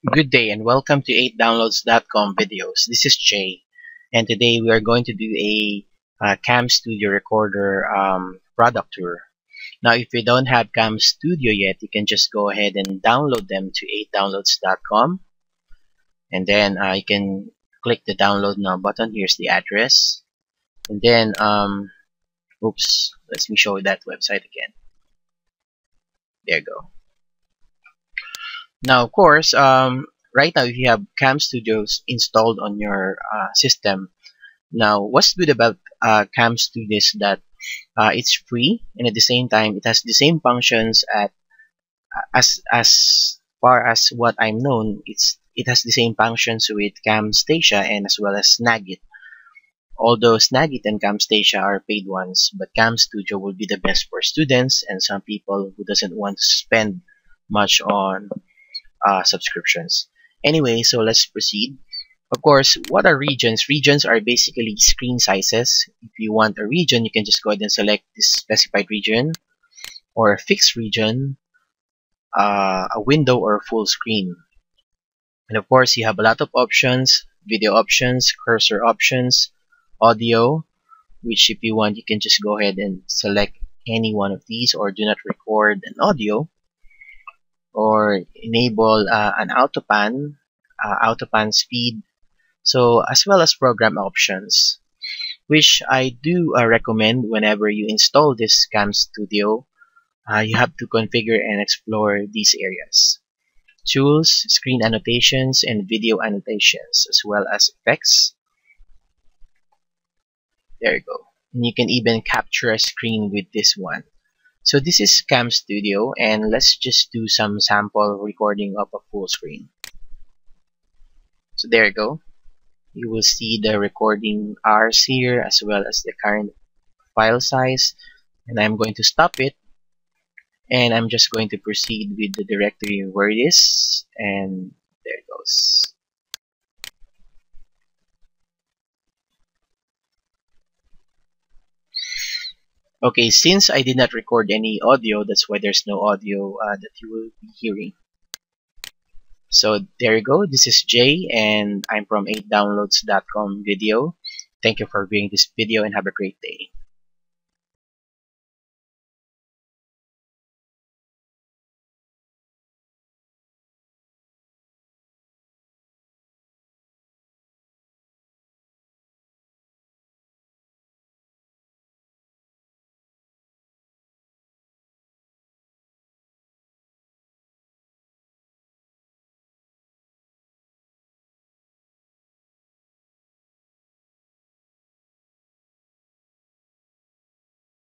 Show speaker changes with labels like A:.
A: Good day and welcome to 8downloads.com videos. This is Jay, and today we are going to do a Cam Studio Recorder product tour. Now, if you don't have Cam Studio yet, you can just go ahead and download them to 8downloads.com, and then you can click the download now button. Here's the address, and then oops, let me show you that website again. There you go. Now, of course, right now if you have Cam Studios installed on your system, now what's good about Cam Studios is that it's free, and at the same time it has the same functions as far as what I'm known. It has the same functions with Camtasia and as well as Snagit. Although Snagit and Camtasia are paid ones, but Cam Studio will be the best for students and some people who doesn't want to spend much on subscriptions. Anyway, so let's proceed. Of course, what are regions? Regions are basically screen sizes. If you want a region, you can just go ahead and select this specified region, or a fixed region, a window, or full screen. And of course, you have a lot of options: video options, cursor options, audio, which if you want, you can just go ahead and select any one of these, or do not record an audio, or enable an autopan speed, so as well as program options, which I do recommend whenever you install this Cam Studio. You have to configure and explore these areas: tools, screen annotations, and video annotations, as well as effects. There you go. And you can even capture a screen with this one. So this is Cam Studio, and let's just do some sample recording of a full screen. So there you go. You will see the recording hours here as well as the current file size, and I'm going to stop it, and I'm just going to proceed with the directory where it is, and there it goes. Okay, since I did not record any audio, that's why there's no audio that you will be hearing. So there you go. This is Jay, and I'm from 8downloads.com video. Thank you for viewing this video and have a great day.